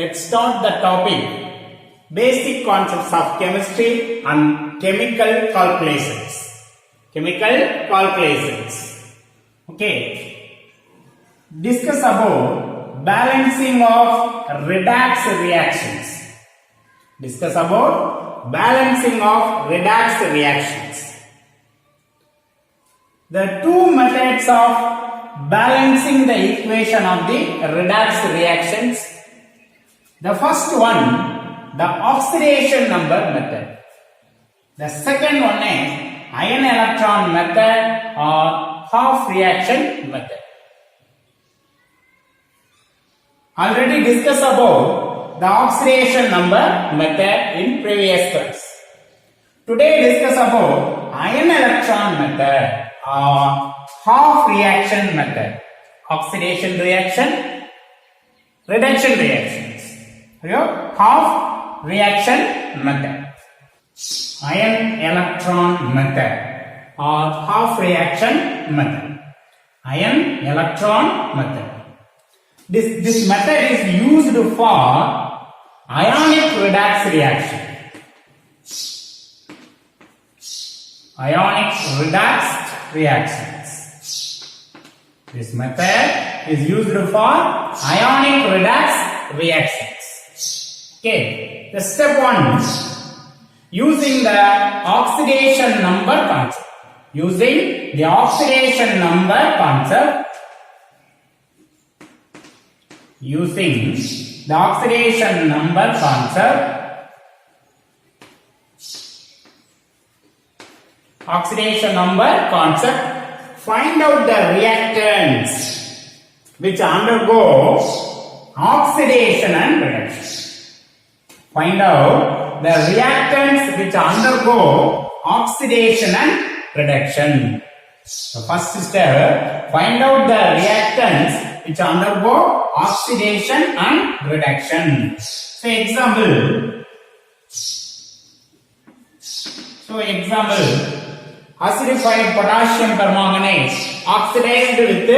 let's start the topic. Basic concepts of chemistry and chemical calculations. Chemical calculations. Okay. Discuss about balancing of redox reactions. Discuss about balancing of redox reactions. The two methods of balancing the equation of the redox reactions. The first one, the oxidation number method. The second one is ion electron method or half reaction method. Already discussed about the oxidation number method in previous class. Today discuss about ion electron method or half reaction method. Oxidation reaction, reduction reactions. Half reaction method. Ion electron method or half reaction method. Ion electron method. This method is used for ionic redox reaction. Ionic redox reactions. This method is used for ionic redox reactions. Okay, the step 1, using the oxidation number concept. Using the oxidation number concept. Using the oxidation number concept. Oxidation number concept. Find out the reactants which undergo oxidation and reduction. Find out the reactants which undergo oxidation and reduction. The first step, find out the reactants which undergo oxidation and reduction. So example, acidified potassium permanganate oxidized with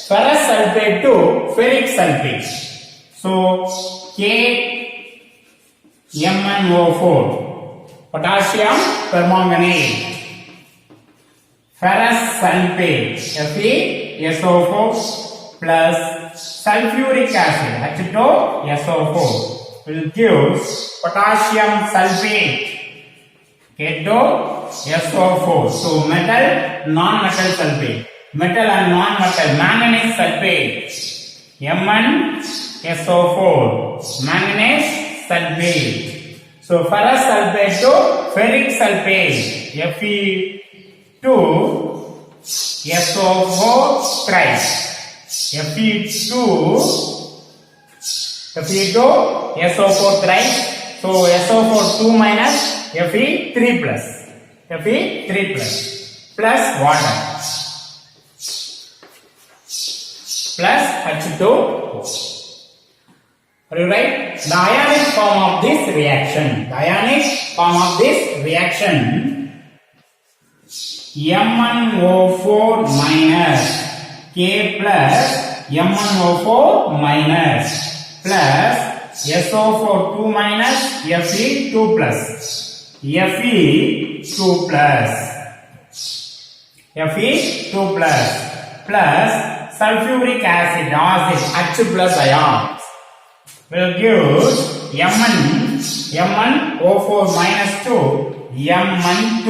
ferrous sulfate to ferric sulfate. So KMnO4, potassium permanganate, ferrous sulfate FeSO4 plus sulfuric acid H2SO4 will give potassium sulfate K2SO4. So metal, non-metal sulfate. Metal and non-metal, manganese sulfate MnSO4, manganese sulfate. So ferrous sulfate to ferric sulfate Fe2SO4 thrice. Fe2SO4 thrice. So SO4 2 minus Fe3 plus water plus H2O. Are you right? The ionic form of this reaction. MnO4 minus K plus MnO4 minus plus SO4 2 minus Fe2 plus plus sulfuric acid H plus ions will give MnO4 minus 2 Mn2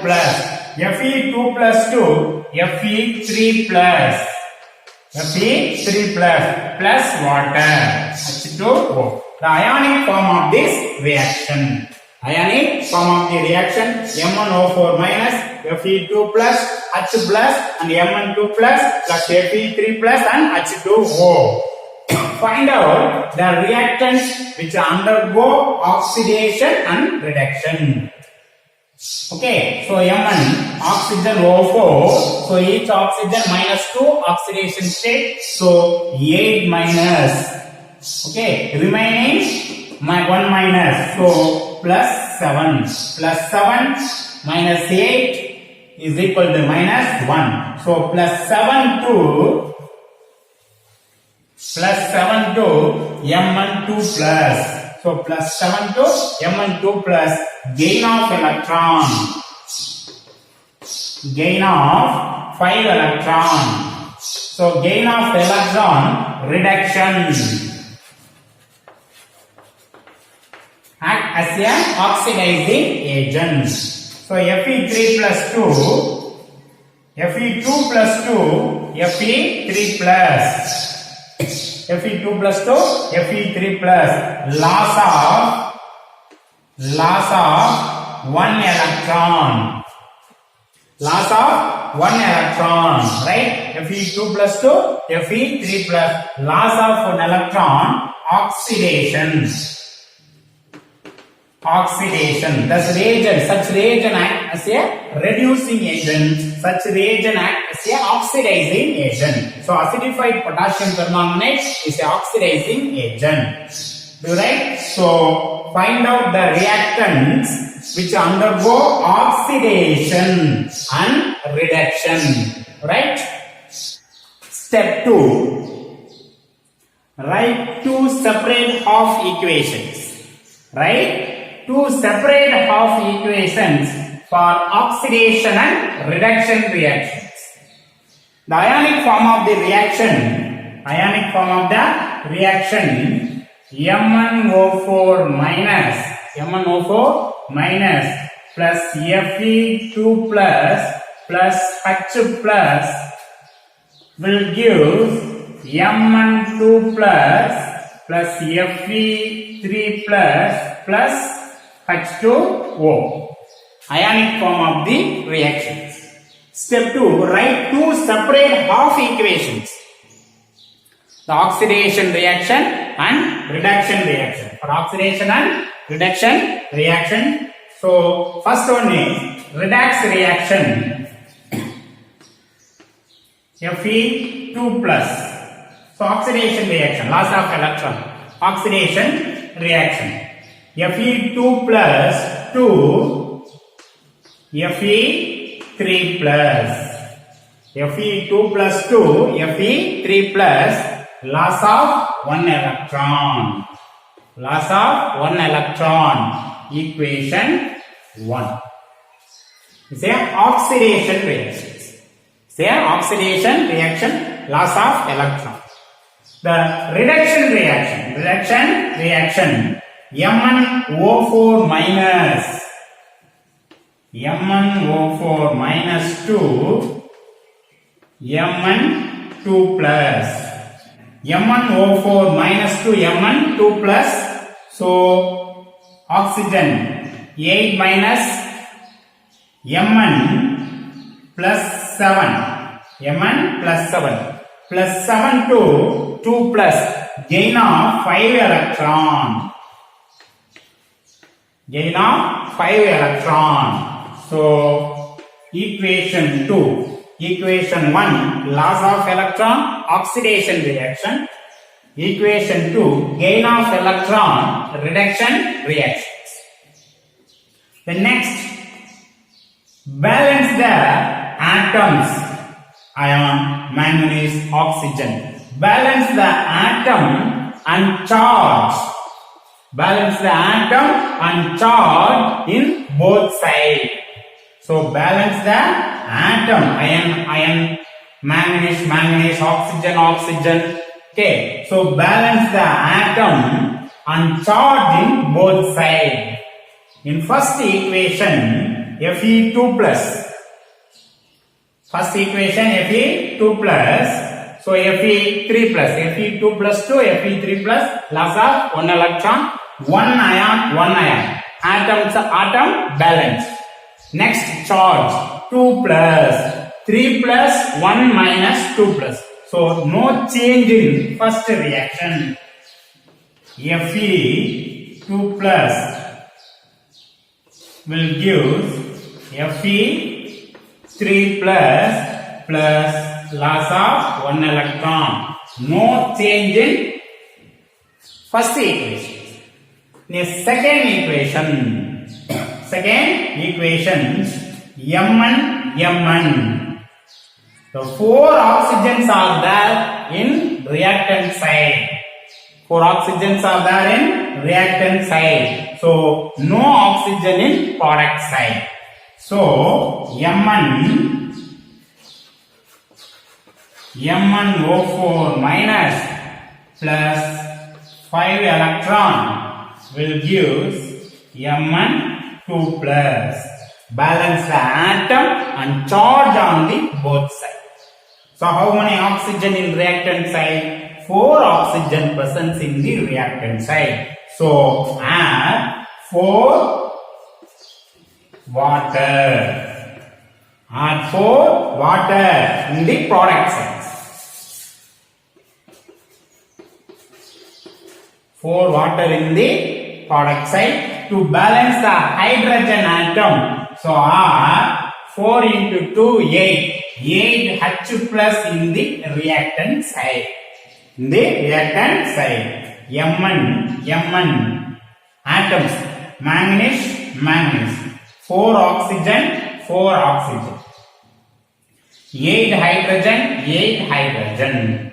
plus Fe2 plus 2 Fe3 plus water H2O. The ionic form of this reaction. MnO4 minus Fe2 plus H plus and Mn2 plus Fe3 plus and H2O. Find out the reactants which undergo oxidation and reduction. Okay, so Mn oxygen O4, so each oxygen minus 2 oxidation state, so 8 minus. Okay, remaining 1 minus, so plus 7 minus 8 is equal to minus 1. So plus 7 to plus 7 to Mn2 plus. So plus 7 to Mn2 plus gain of electron. Gain of 5 electron. So gain of electron reduction. Act as an oxidizing agent. So Fe3 plus 2, Fe2 plus 2, Fe3 plus. Fe2 plus 2, Fe3 plus. Loss of 1 electron. Loss of 1 electron, right? Fe2 plus 2, Fe3 plus. Loss of 1 electron, oxidation. Oxidation. Thus such reagent act as a reducing agent. Such reagent act as a oxidizing agent. So acidified potassium permanganate is a oxidizing agent. Do right? So find out the reactants which undergo oxidation and reduction. Right? Step 2. Write two separate half equations. Right? Two separate half equations for oxidation and reduction reactions. The ionic form of the reaction Mn O4 minus plus Fe2 plus H plus will give Mn2 plus Fe3 plus H2O. Ionic form of the reactions. Step 2. Write two separate half equations. The oxidation reaction and reduction reaction. For oxidation and reduction reaction. So first one is redox reaction. Fe2 plus. So oxidation reaction. Loss of electron. Oxidation reaction. Fe2 plus 2, Fe3 plus. Fe2 plus 2, Fe3 plus. Loss of 1 electron. Loss of 1 electron. Equation 1. It's a oxidation reaction. It's a oxidation reaction. Loss of electron. The reduction reaction. MnO4 minus 2, Mn2 plus. MnO4 minus 2, Mn2 plus. So oxygen 8 minus Mn plus 7. Mn plus 7. Plus 7 to 2 plus. Gain of 5 electron. Gain of 5 electron. So equation 2. Equation 1 loss of electron oxidation reaction. Equation 2 gain of electron reduction reactions. The next balance the atoms ion manganese oxygen. Balance the atom and charge. Balance the atom and charge in both sides. So balance the atom, iron, manganese, oxygen. Okay. So balance the atom and charge in both sides. In first equation, Fe2 plus. First equation Fe2 plus. So Fe3 plus. Fe2 plus 2, Fe3 plus. Loss of 1 electron. 1 ion. Atom balance. Next charge 2 plus 3 plus 1 minus 2 plus. So no change in first reaction. Fe2 plus will give Fe3 plus loss of 1 electron. No change in first equation. The second equation Mn The 4 oxygens are there in reactant side. 4 oxygens are there in reactant side. So no oxygen in product side. So M1O4 minus plus 5 electron will give M1 2 plus. Balance the atom and charge on the both sides. So how many oxygen in reactant side? 4 oxygen presence in the reactant side. So add 4 water. Add 4 water in the product side. 4 water in the product side to balance the hydrogen atom. So add 4 into 2, 8. 8 H plus in the reactant side. In the reactant side. M1 atoms. Manganese. 4 oxygen. 4 oxygen. 8 hydrogen.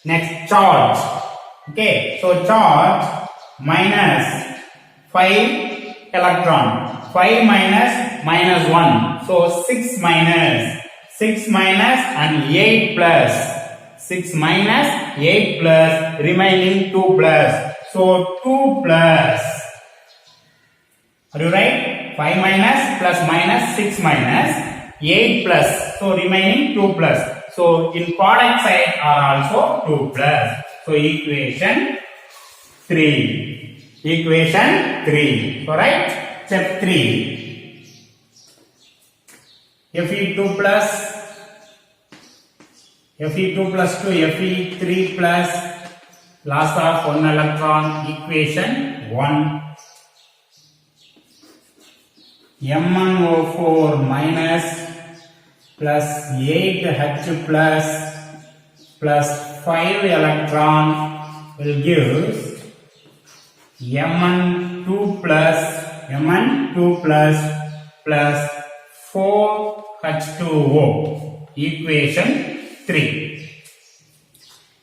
Next charge. Okay, so charge minus 5 electron. 5 minus 1. So 6 minus and 8 plus. 6 minus 8 plus remaining 2 plus. So 2 plus. Are you right? 5 minus plus minus 6 minus 8 plus. So remaining 2 plus. So in product side are also 2 plus. So equation 3. Equation 3. Alright? Step 3. Fe2 plus 2, Fe3 plus loss of 1 electron, equation 1. M1O4 minus plus 8H plus 5 electron will give M1 2 plus 4H2O, equation 3.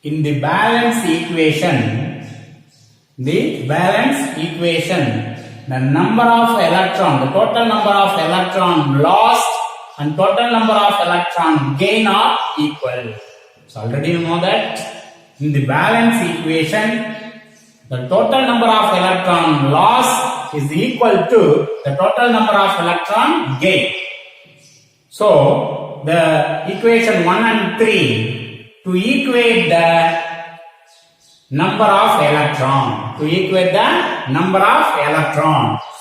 In the balance equation, the number of electron, the total number of electron lost and total number of electron gain are equal. So already you know that in the balance equation, the total number of electron loss is equal to the total number of electron gain. So the equation 1 and 3 to equate the number of electron.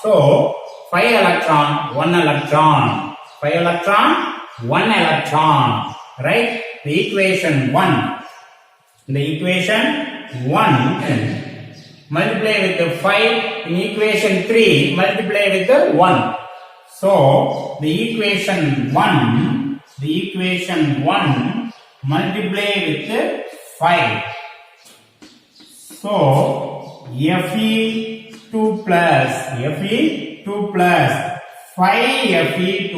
So 5 electron, 1 electron. 5 electron, 1 electron. Right? The equation 1. The equation 1 multiply with the 5. In equation 3 multiply with the 1. So the equation 1 multiply with the 5. So Fe2 plus 5Fe2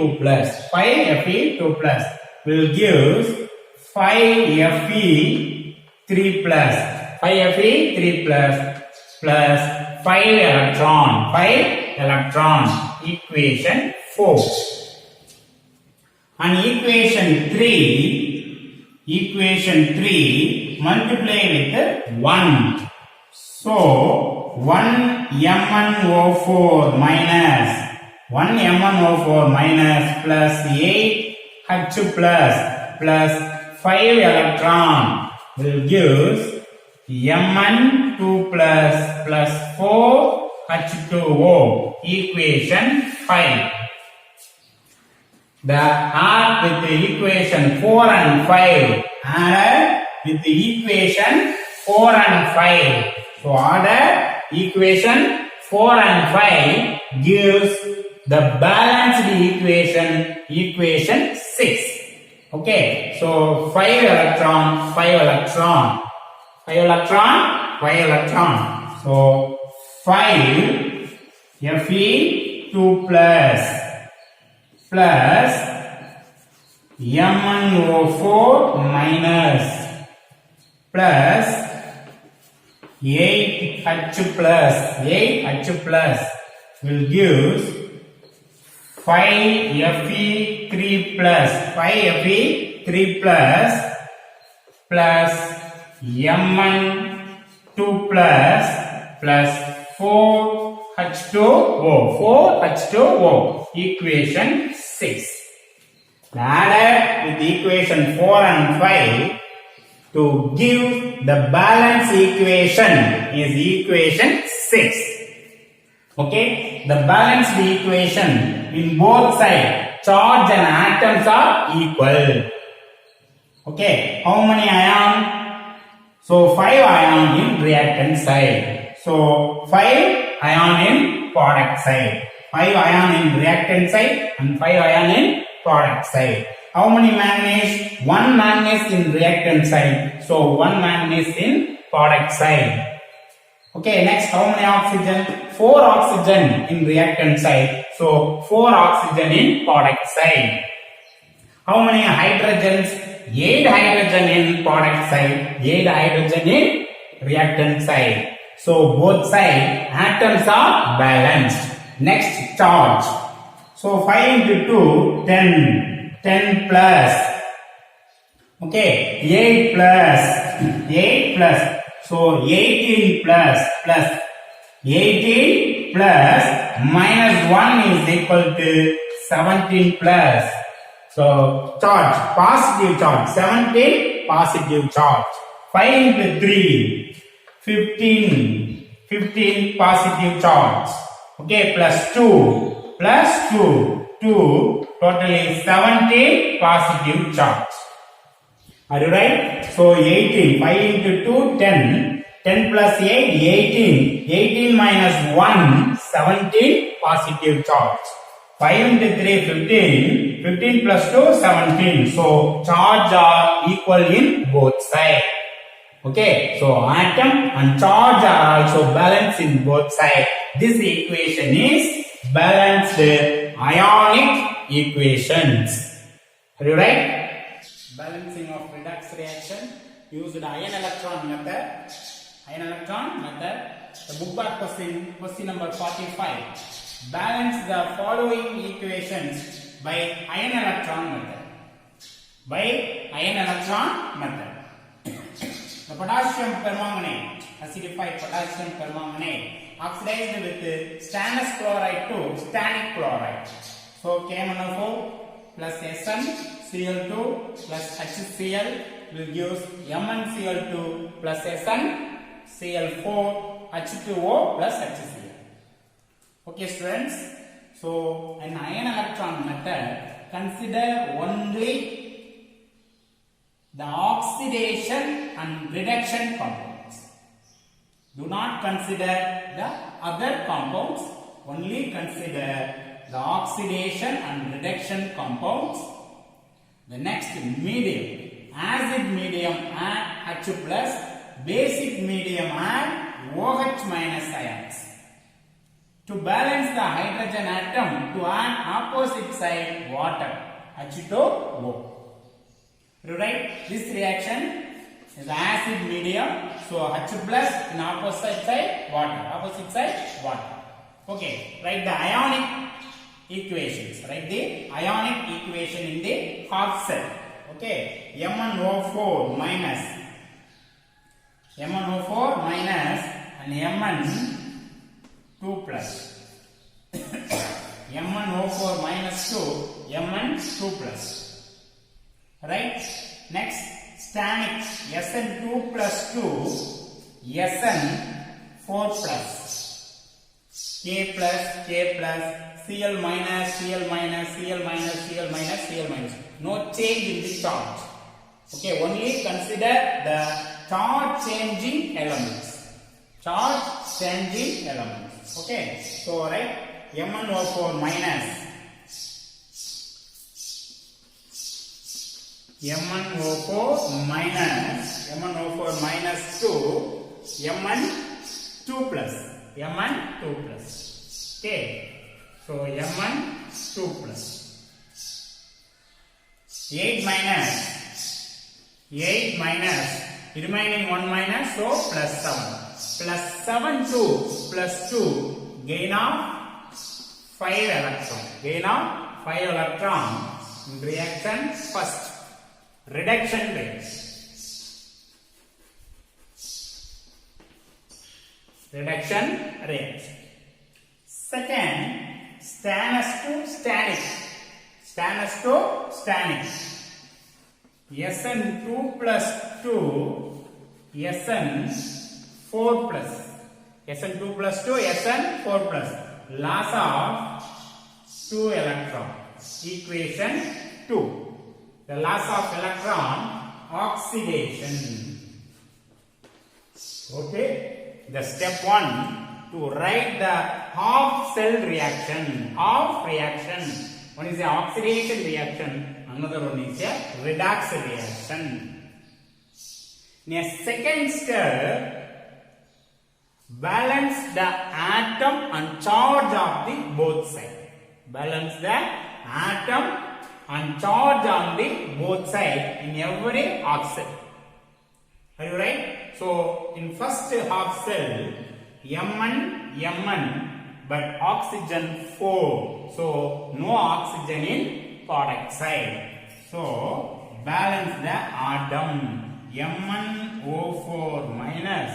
plus will give 5Fe3 plus 5 electron, equation 4. And equation 3 multiply with 1. So 1 M1O4 minus plus 8H plus 5 electron will give M1 2 plus 4 H2O, equation 5. The add with the equation 4 and 5 added with the equation 4 and 5. So order equation 4 and 5 gives the balanced equation 6. Okay, so 5 electron. So 5 Fe2 plus MnO4 minus plus 8H plus will give 5Fe3 plus Mn2 plus 4H2O equation 6. Added with equation 4 and 5 to give the balance equation is equation 6. Okay, the balanced equation in both sides, charge and atoms are equal. Okay, how many ion? So 5 ion in reactant side. So 5 ion in product side. 5 ion in reactant side and 5 ion in product side. How many manganese? 1 manganese in reactant side. So 1 manganese in product side. Okay, next how many oxygen? 4 oxygen in reactant side. So 4 oxygen in product side. How many hydrogens? 8 hydrogen in product side. 8 hydrogen in reactant side. So both sides atoms are balanced. Next charge. So 5 into 2, 10. 10 plus. Okay, 8 plus. 8 plus. So 18 plus 18 plus minus 1 is equal to 17 plus. So charge, positive charge, 17 positive charge. 5 into 3, 15 positive charge. Okay, plus 2, 2, totally 17 positive charge. Are you right? So 18, 5 into 2, 10. 10 plus 8, 18. 18 minus 1, 17 positive charge. 5 into 3, 15. 15 plus 2, 17. So charge are equal in both sides. Okay, so atom and charge are also balanced in both sides. This equation is balanced ionic equations. Are you right? Balancing of redox reaction used ion electron method. The book bag question number 45. Balance the following equations by ion electron method. The potassium permanganate, acidified potassium permanganate, oxidized with stannous chloride to stannic chloride. So KMnO4 plus SnCl2 plus HCl will give MnCl2 plus SnCl4 H2O plus HCl. Okay, students. So in ion electron method, consider only the oxidation and reduction compounds. Do not consider the other compounds. Only consider the oxidation and reduction compounds. The next medium, acid medium add H plus, basic medium add OH minus ions. To balance the hydrogen atom, to add opposite side water, H2O. Right? This reaction is acid medium, so H plus in opposite side water. Okay, write the ionic equations. Write the ionic equation in the half cell. Okay, MnO4 minus and Mn2 plus. MnO4 minus 2, Mn2 plus. Right? Next, stannic Sn2 plus 2, Sn4 plus. K plus, Cl minus, no change in the charge. Okay, only consider the charge changing elements. Okay, so right, MnO4 minus 2, Mn2 plus. Okay, so Mn2 plus. 8 minus remaining 1 minus, so plus 7. Plus 7 to plus 2, gain of 5 electron. Gain of 5 electron in reaction first. Reduction rate. Reduction rate. Second, stannous to stannic. Stannous to stannic. Sn2 plus 2, Sn4 plus. Sn2 plus 2, Sn4 plus. Loss of 2 electron. Equation 2. The loss of electron, oxidation. Okay. The step 1 to write the half cell reaction. Half reaction. One is the oxidation reaction. Another one is a redox reaction. In a second step, balance the atom and charge of the both sides. Balance the atom and charge on the both sides in every half cell. Are you right? So in first half cell, Mn, but oxygen 4. So no oxygen in product side. So balance the atom. MnO4 minus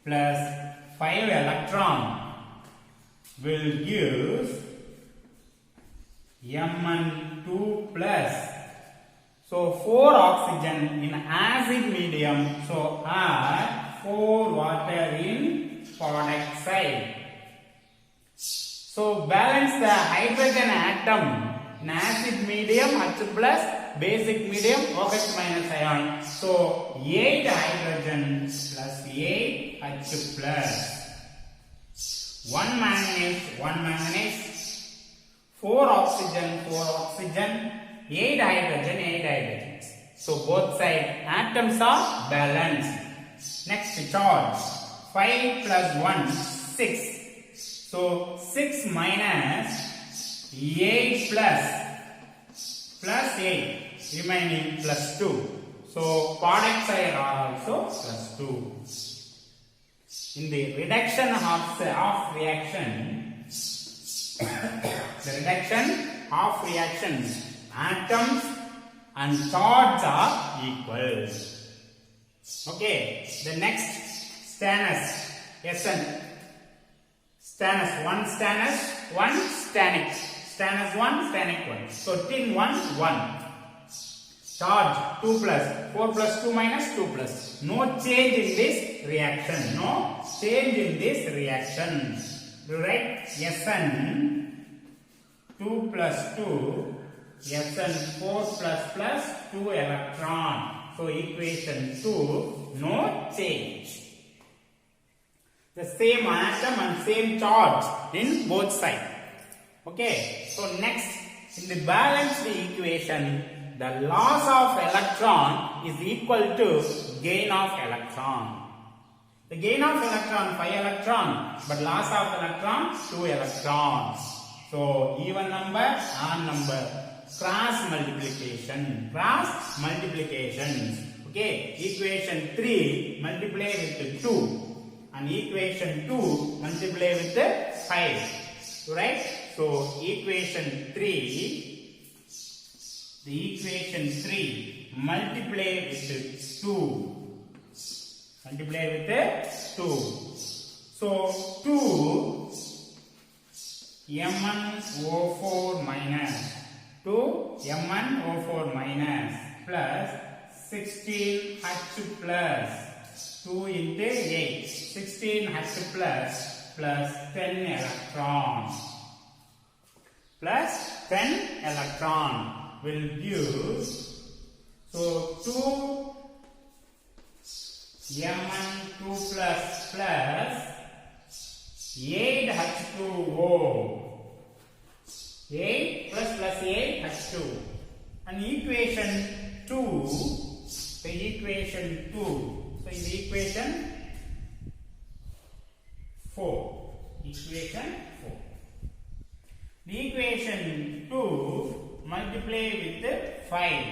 plus 5 electron will give Mn2 plus. So 4 oxygen in acid medium. So add 4 water in product side. So balance the hydrogen atom in acid medium H plus, basic medium OH minus ion. So 8 hydrogen plus 8 H plus. 1 manganese, 4 oxygen, 8 hydrogen. So both sides atoms are balanced. Next charge. 5 plus 1, 6. So 6 minus 8 plus 8, remaining plus 2. So product side are also plus 2. In the reduction of reaction, the reduction of reaction, atoms and charge are equal. Okay, the next stannous, Sn. Stannous 1, stannic. Stannous 1, stannic 1. So tin 1, 1. Charge 2 plus, 4 plus 2 minus 2 plus. No change in this reaction. No change in this reaction. You write Sn 2 plus 2, Sn4 plus 2 electron. So equation 2, no change. The same atom and same charge in both sides. Okay. So next, in the balanced equation, the loss of electron is equal to gain of electron. The gain of electron 5 electron, but loss of electron 2 electrons. So even number, odd number, cross multiplication. Okay. Equation 3 multiply with 2. And equation 2 multiply with 5. Right? So equation 3, the equation 3 multiply with 2. Multiply with 2. So 2 MnO4 minus 2 MnO4 minus plus 16H plus 2 into 8, 16H plus 10 electron. Plus 10 electron will give, so 2 Mn2 plus 8H2O. 8 plus 8H2. And equation 2, the equation 2. So in the equation 4. Equation 4. The equation 2 multiply with 5.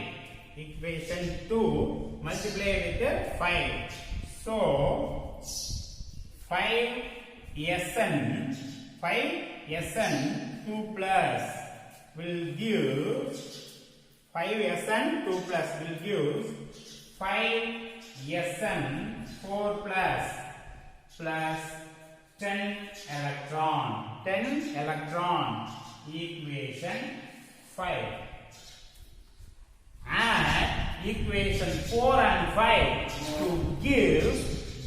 Equation 2 multiply with 5. So 5Sn 2 plus will give 5Sn 2 plus will give 5Sn 4 plus 10 electron equation 5. Add equation 4 and 5 to give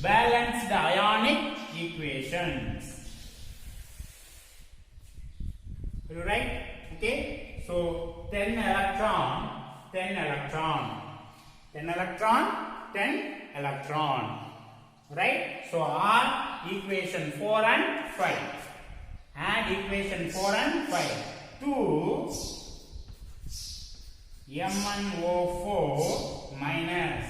balanced ionic equations. You right? Okay. So 10 electron, 10 electron, 10 electron, 10 electron. Right? So add equation 4 and 5. Add equation 4 and 5. 2 M1O4 minus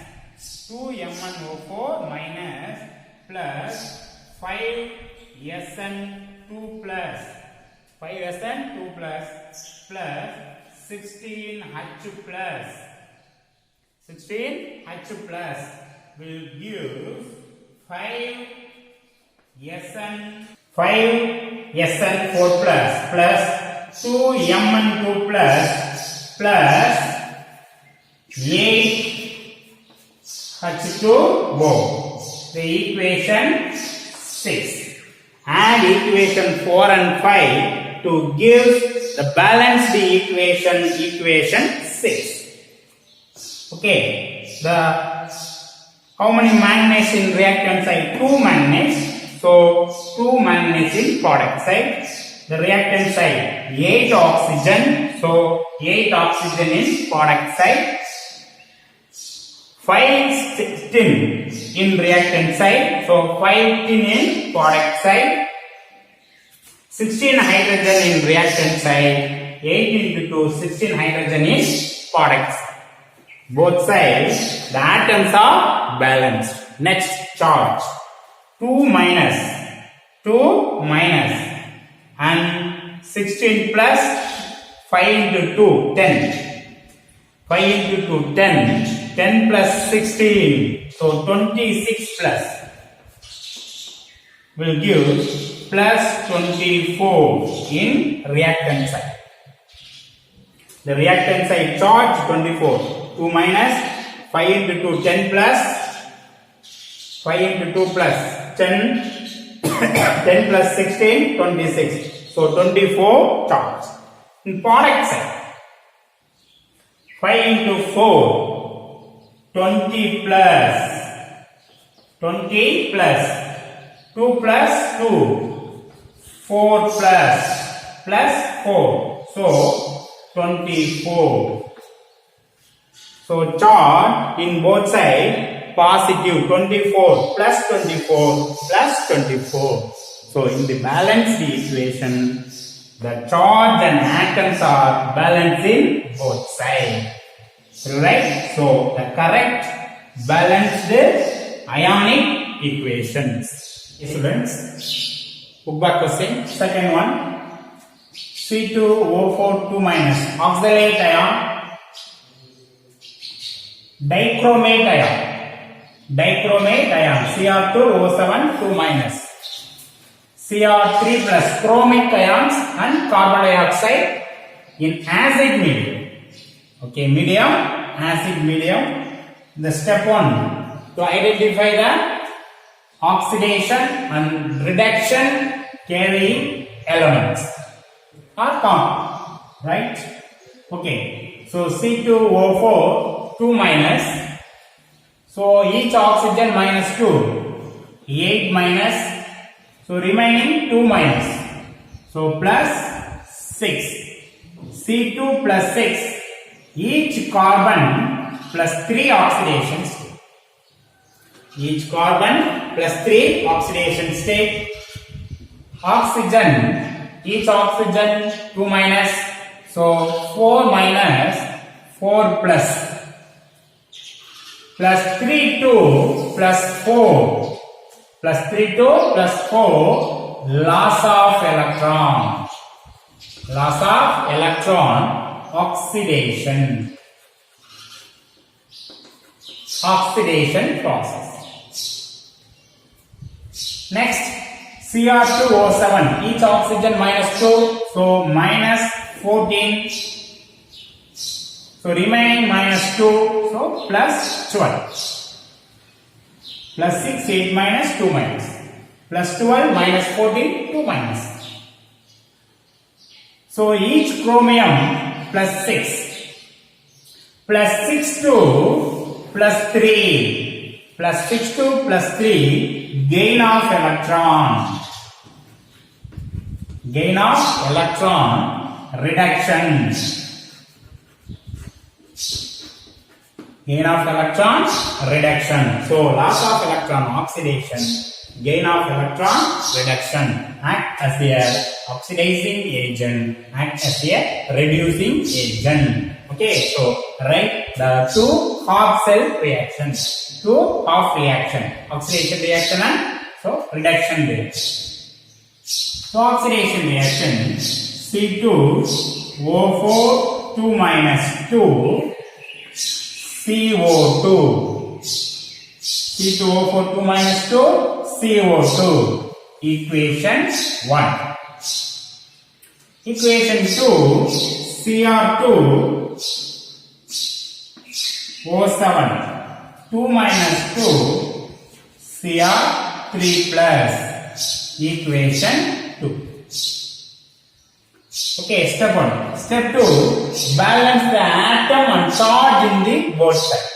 2 M1O4 minus plus 5Sn2 plus 5Sn2 plus 16H plus 16H plus will give 5Sn4 plus 2M2 plus 8H2O. The equation 6. Add equation 4 and 5 to give the balanced equation 6. Okay. How many manganese in reactant side? 2 manganese. So 2 manganese in product side. The reactant side 8 oxygen. So 8 oxygen in product side. 5 tin in reactant side. So 5 tin in product side. 16 hydrogen in reactant side. 8 into 2, 16 hydrogen in product side. Both sides, the atoms are balanced. Next charge. 2 minus and 16 plus 5 into 2, 10. 5 into 2, 10. 10 plus 16. So 26 plus will give plus 24 in reactant side. The reactant side charge 24. 2 minus 5 into 2, 10 plus 5 into 2 plus 10 10 plus 16, 26. So 24 charge. In product side 5 into 4, 20 plus 2 plus 2, 4 plus 4. So 24. So charge in both sides positive 24 plus 24 plus 24. So in the balanced equation, the charge and atoms are balanced in both sides. Right? So the correct balanced ionic equations. Students, book back question. Second one, C2O4 2 minus oxalate ion. Dichromate ion Cr2O7 2 minus Cr3 plus chromic ions and carbon dioxide in acid medium. Okay, medium, acid medium. The step 1 to identify the oxidation and reduction carrying elements are common, right? Okay, so C2O4 2 minus, so each oxygen minus 2, 8 minus, so remaining 2 minus, so plus 6, C2 plus 6, each carbon plus 3 oxidation state, each carbon plus 3 oxidation state, oxygen, each oxygen 2 minus, so 4 minus, 4 plus 3 2 plus 4 plus 3 2 plus 4 loss of electron oxidation. Oxidation process. Next, Cr2O7, each oxygen minus 2, so minus 14. So remaining minus 2, so plus 12. Plus 6, 8 minus 2 minus. Plus 12 minus 14, 2 minus. So each chromium plus 6. Plus 6 2 plus 3. Plus 6 2 plus 3. Gain of electron. Gain of electron reduction. Gain of electron reduction. So loss of electron oxidation, gain of electron reduction, act as a oxidizing agent, act as a reducing agent. Okay, so write the two half cell reactions, two half reaction, oxidation reaction and so reduction reaction. So oxidation reaction C2O4 2 minus 2 CO2. C2O4 2 minus 2 CO2. Equation 1. Equation 2 Cr2 O7 2 minus 2 Cr3 plus. Equation 2. Okay, step 1. Step 2, balance the atom and charge in the both sides.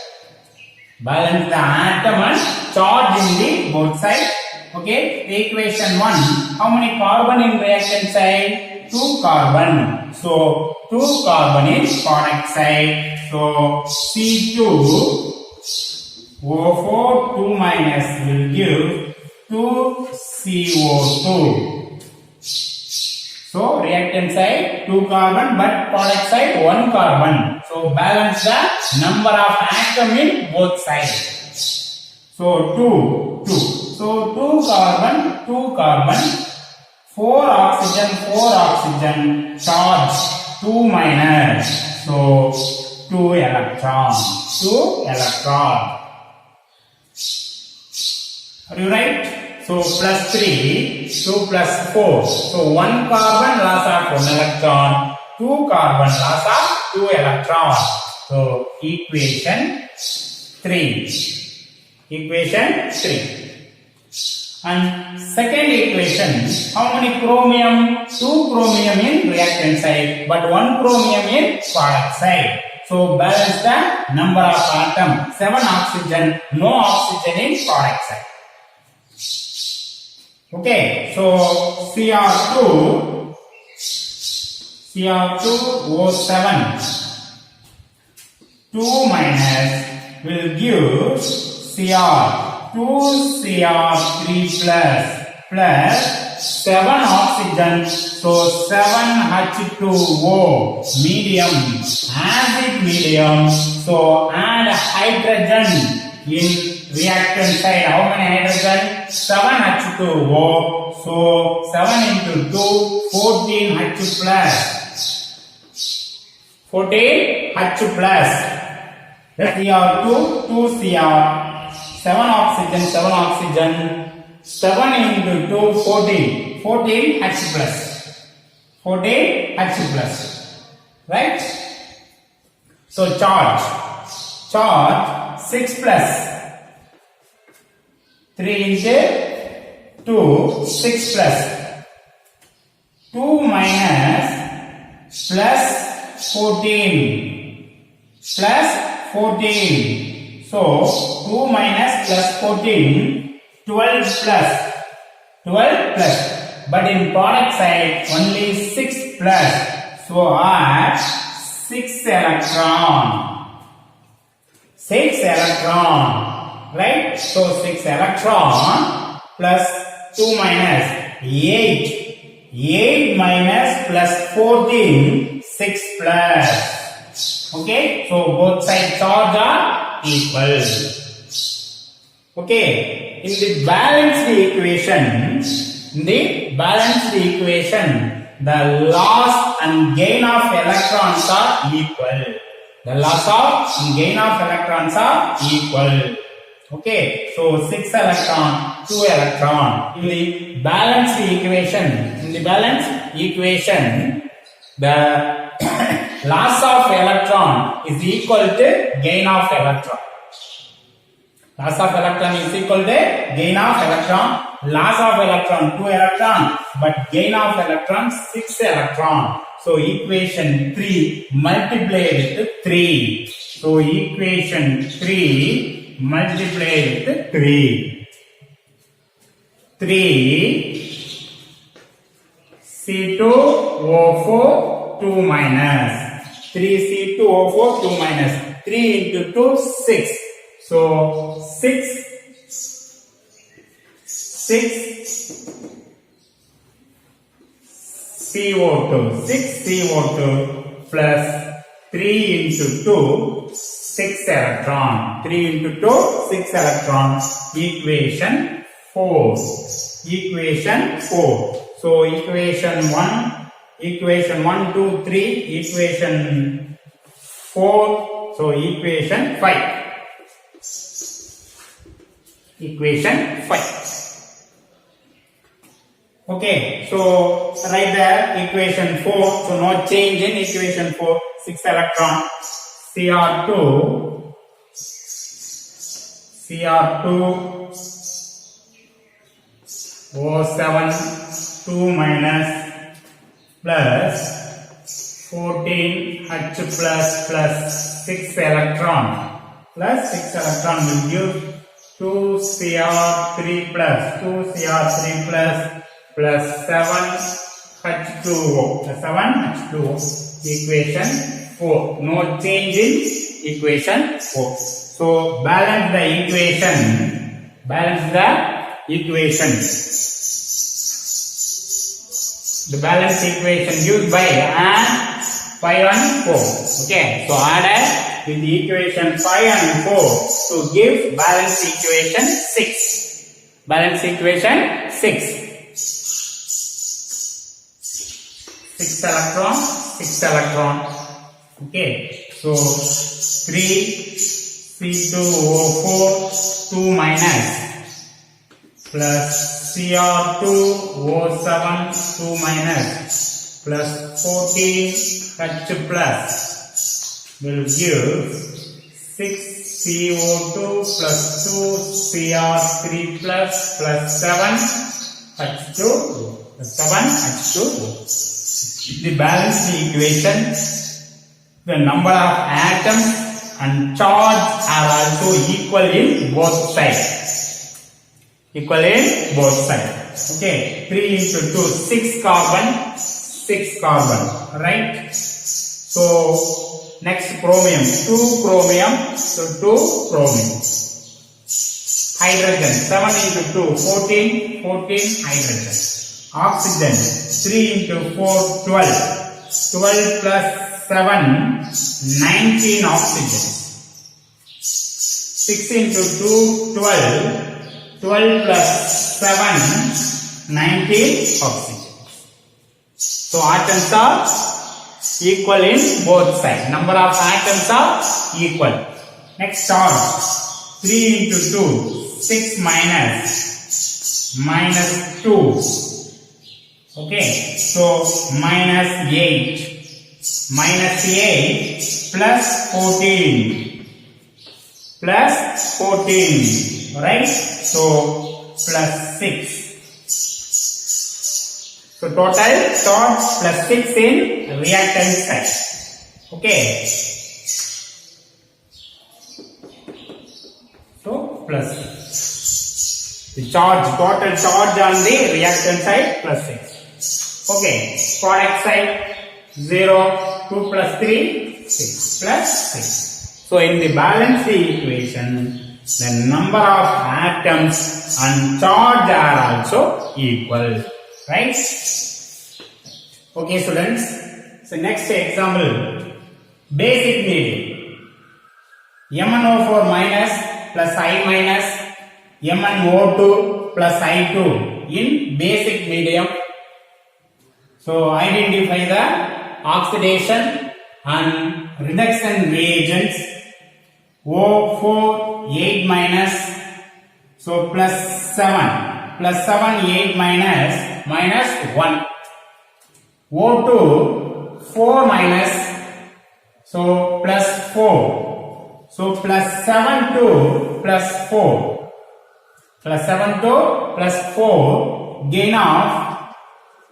Balance the atom and charge in the both sides. Okay, the equation 1, how many carbon in reactant side? 2 carbon. So, 2 carbon in product side. So, C2O4 2 minus will give 2 CO2. So, reactant side 2 carbon, but product side 1 carbon. So, balance the number of atom in both sides. So, 2, 2. So, 2 carbon, 2 carbon, 4 oxygen, charge 2 minus. So, 2 electron, 2 electron. Are you right? So, plus 3, 2 plus 4. So, 1 carbon loss of 1 electron, 2 carbon loss of 2 electron. So, equation 3. Equation 3. And second equation, how many chromium? 2 chromium in reactant side, but 1 chromium in product side. So, balance the number of atom, 7 oxygen, no oxygen in product side. Okay, so Cr2O7 2 minus will give Cr 2 Cr3 plus 7 oxygen, so 7 H2O medium, acid medium, so add hydrogen in reactant side. How many hydrogen? 7 H2O, so 7 into 2, 14 H plus. 14 H plus. Cr2, 2 Cr, 7 oxygen, 7 into 2, 14. 14 H plus. 14 H plus. Right? So charge 6 plus. 3 into 2, 6 plus. 2 minus plus 14. Plus 14. So, 2 minus plus 14, 12 plus. 12 plus. But in product side, only 6 plus. So, add 6 electron. 6 electron. Right? So, 6 electron plus 2 minus 8. 8 minus plus 14, 6 plus. Okay? So, both sides charge are equal. Okay? In the balanced equation, the last and gain of electrons are equal. The loss of and gain of electrons are equal. Okay, so 6 electron, 2 electron. In the balanced equation, the loss of electron is equal to gain of electron. Loss of electron is equal to gain of electron. Loss of electron 2 electron, but gain of electron 6 electron. So equation 3 multiplied with 3. So equation 3 multiplied with 3. 3 C2O4 2 minus 3 C2O4 2 minus 3 into 2 6. So 6 CO2 6 CO2 plus 3 into 2 6 electron 3 into 2 6 electron equation 4. So equation 1 2 3 equation 4. So equation 5. Equation 5. Okay, so write there equation 4. So no change in equation 4. 6 electron Cr2 O7 2 minus plus 14 H plus 6 electron will give 2 Cr3 plus 7 H2O equation 4. No change in equation 4. So balance the equation. The balance equation used by and 5 and 4. Okay, so add with the equation 5 and 4 to give balance equation 6. Balance equation 6. 6 electron. Okay, so 3 C2O4 2 minus plus Cr2 O7 2 minus plus 14 H plus will give 6 CO2 plus 2 Cr3 plus 7 H2O. The balanced equation, the number of atoms and charge are also equal in both sides. Okay, 3 into 2, 6 carbon, right? So next chromium, 2 chromium, so 2 chromium. Hydrogen, 7 into 2, 14 hydrogen. Oxygen, 3 into 4, 12. 12 plus 7, 19 oxygen. 6 into 2, 12. 12 plus 7, 19 oxygen. So atoms are equal in both sides. Number of atoms are equal. Next charge, 3 into 2, 6 minus 2. Okay, so minus 8 plus 14, right? So plus 6. So total charge plus 6 in reactant side. Okay, so plus 6. The total charge on the reactant side plus 6. Okay, product side 0, 2 plus 3, 6 plus 6. So in the balanced equation, the number of atoms and charge are also equal, right? Okay students, so next example, basic medium. MnO4 minus plus I minus MnO2 plus I2 in basic medium. So identify the oxidation and reduction reagents. O4 8 minus, so plus 7, plus 7 8 minus, minus 1. O2 4 minus, so plus 4, so plus 7 to plus 4, plus 7 to plus 4, gain of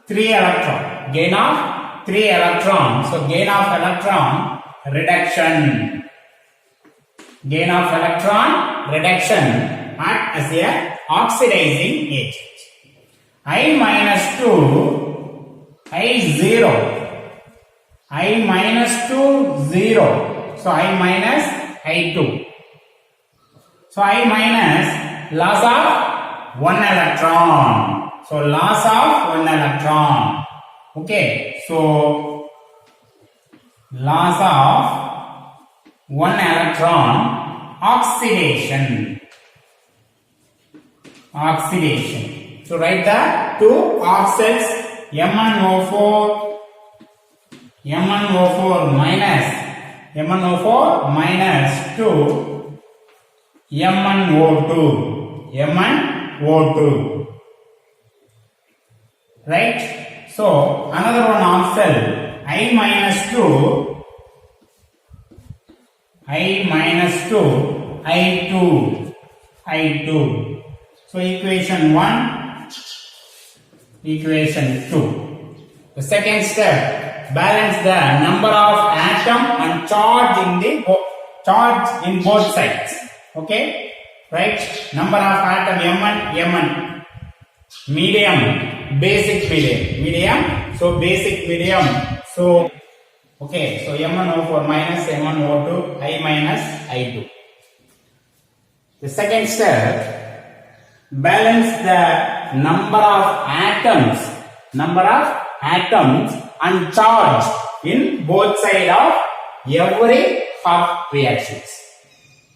3 electron, gain of 3 electron, so gain of electron reduction. Gain of electron reduction act as a oxidizing agent. I minus 2, I 0, I minus 2 0, so I minus I 2, so I minus loss of 1 electron, so loss of 1 electron. Okay, so loss of 1 electron, oxidation. Oxidation. So write the two oxides M1O4, M1O4 minus, M1O4 minus 2, M1O2, M1O2. Right? So another one oxide I minus 2, I minus 2, I2, I2. So equation 1, equation 2. The second step, balance the number of atom and charge in both sides. Okay, right? Number of atom M1, M1. Medium, basic medium. So basic medium. So okay, so M1O4 minus M1O2, I minus I2. The second step, balance the number of atoms and charge in both sides of every half reactions.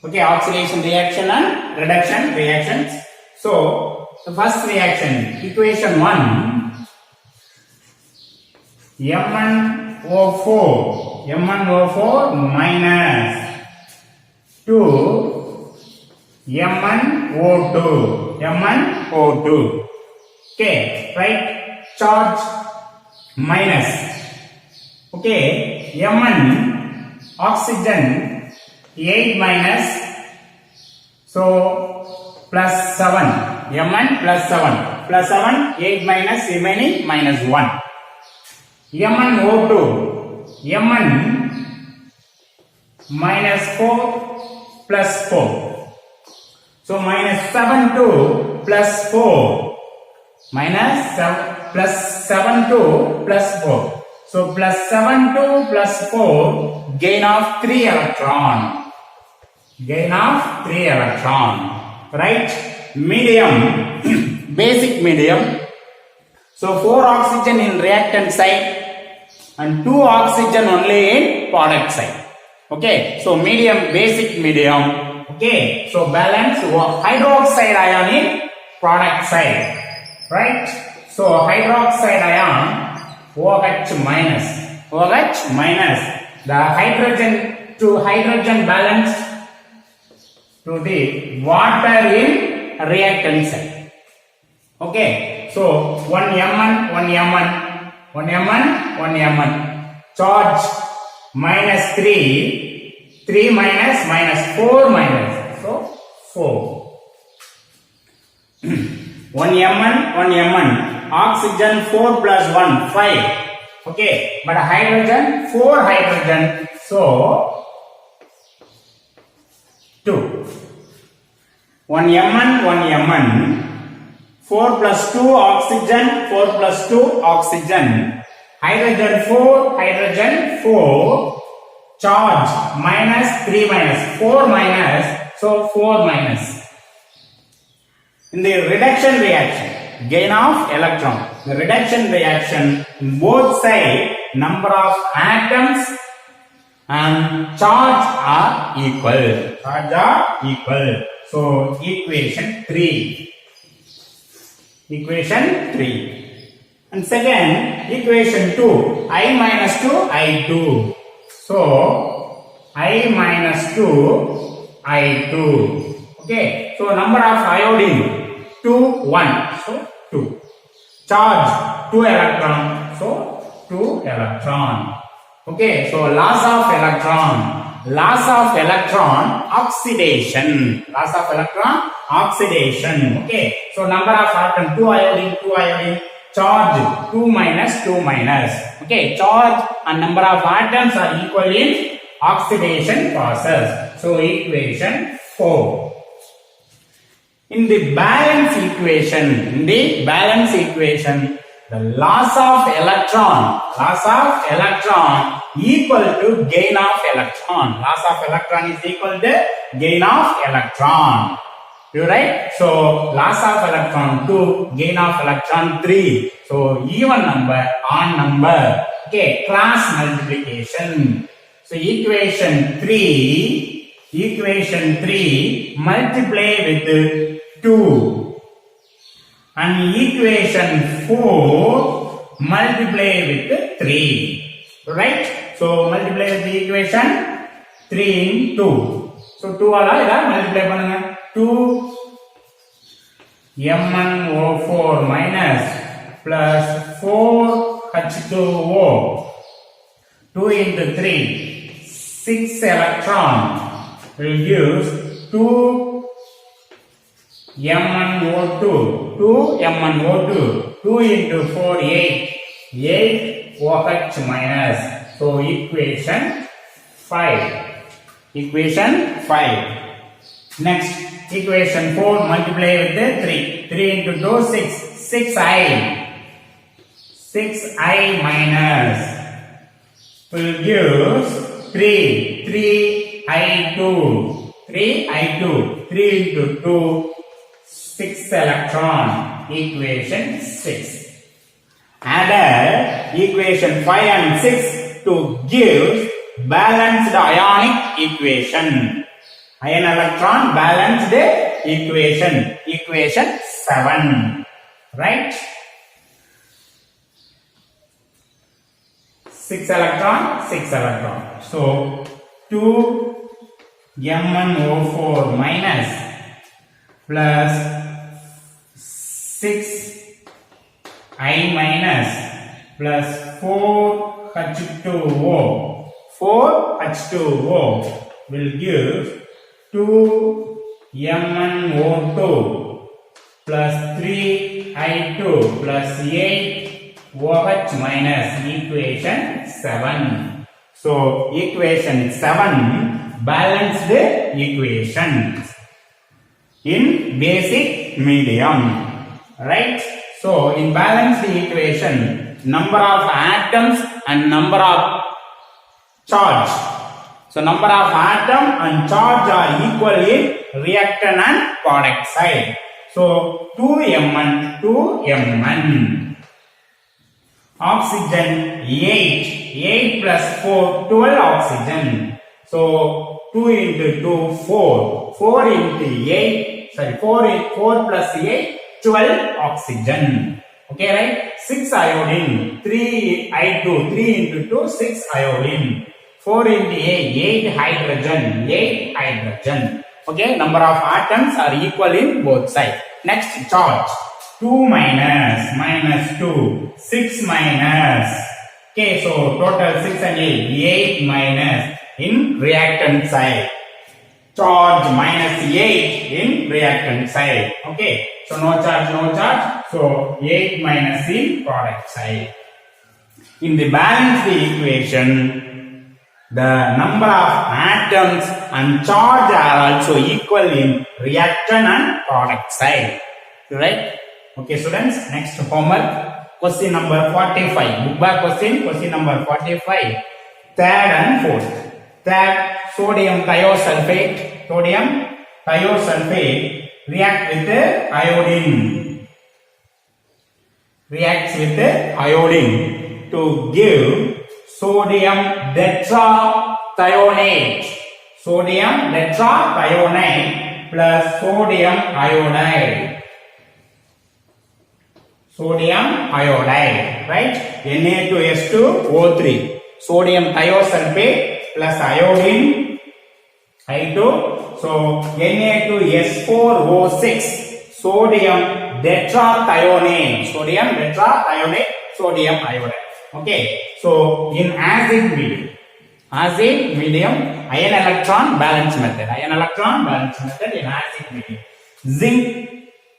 Okay, oxidation reaction and reduction reactions. So the first reaction, equation 1, M1O4 minus 2 M1O2. Okay, right? Charge minus. Okay, M1 oxygen 8 minus, so plus 7. M1 plus 7. Plus 7, 8 minus, remaining minus 1. M1O2, M1 minus 4 plus 4. So minus 7 to plus 4. Minus 7 plus 7 to plus 4. So plus 7 to plus 4, gain of 3 electron. Gain of 3 electron. Right? Medium, basic medium. So 4 oxygen in reactant side and 2 oxygen only in product side. Okay, so medium, basic medium. Okay, so balance hydroxide ion in product side. Right? So hydroxide ion OH minus, the hydrogen to hydrogen balance to the water in reactant side. Okay, so 1 M1, charge minus 3 minus 4 minus, so 4. 1 M1, oxygen 4 plus 1, 5. Okay, but hydrogen, 4 hydrogen, so 2. 1 M1, 4 plus 2 oxygen, 4 plus 2 oxygen, hydrogen 4, charge minus 3 minus, 4 minus, so 4 minus. In the reduction reaction, gain of electron. The reduction reaction, both sides, number of atoms and charge are equal. So equation 3. And second, equation 2, I minus 2, I2. So, I minus 2, I2. Okay, so number of iodine, 2, 1. So, 2. Charge, 2 electron. So, 2 electron. Okay, so loss of electron. Loss of electron, oxidation. Loss of electron, oxidation. Okay, so number of atoms, 2 iodine, 2 iodine. Charge 2 minus 2 minus. Okay, charge and number of atoms are equal in oxidation process. So equation 4. In the balance equation, the loss of electron equal to gain of electron. Loss of electron is equal to gain of electron. You right? So loss of electron 2, gain of electron 3. So even number, odd number. Okay, cross multiplication. So equation 3 multiply with 2. And equation 4 multiply with 3. Right? So multiply with the equation 3 in 2. So 2 ala multiply பண்ணுங்க. 2 MnO4 minus plus 4 H2O 2 into 3 6 electron will give 2 MnO2 2 into 4 8 OH minus. So equation 5. Next, equation 4 multiply with the 3. 3 into 2, 6. 6i minus will give 3 i2. 3 into 2, 6 electron. Equation 6. Add equation 5 and 6 to give balanced ionic equation. Ion electron balanced equation. Equation 7. Right? 6 electron. So 2 MnO4 minus plus 6 I minus plus 4 H2O will give 2 MnO2 plus 3 I2 plus 8 OH minus. Equation 7. So equation 7 balanced equations in basic medium. Right? So in balanced equation, number of atoms and number of charge. So number of atom and charge are equal in reactant and product side. So 2Mn. Oxygen 8 plus 4 12 oxygen. So 2 into 2 4. 4 into 8 4 plus 8 12 oxygen. Okay, right? 6 iodine 3 I2 3 into 2 6 iodine. 4 into 8 hydrogen. Okay, number of atoms are equal in both sides. Next, charge 2 minus 2 6 minus. Okay, so total 6 and 8 minus in reactant side. Charge minus 8 in reactant side. Okay, so no charge. So 8 minus in product side. In the balanced equation, the number of atoms and charge are also equal in reactant and product side. Right? Okay, students, next homework. Question number 45. Book back question number 45. Third and fourth. Third, sodium thiosulfate react with iodine. Reacts with iodine to give sodium tetrathionate. Plus sodium iodide. sodium iodide, right? Na2S2O3, sodium thiosulfate plus iodine I2, so Na2S4O6, sodium tetrathionate, sodium iodide. Okay, so in acid medium, ion electron balance method in acid medium, zinc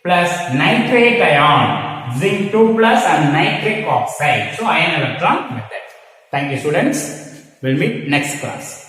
plus nitrate ion, zinc 2 plus and nitric oxide, so ion electron method. Thank you students, we'll meet next class.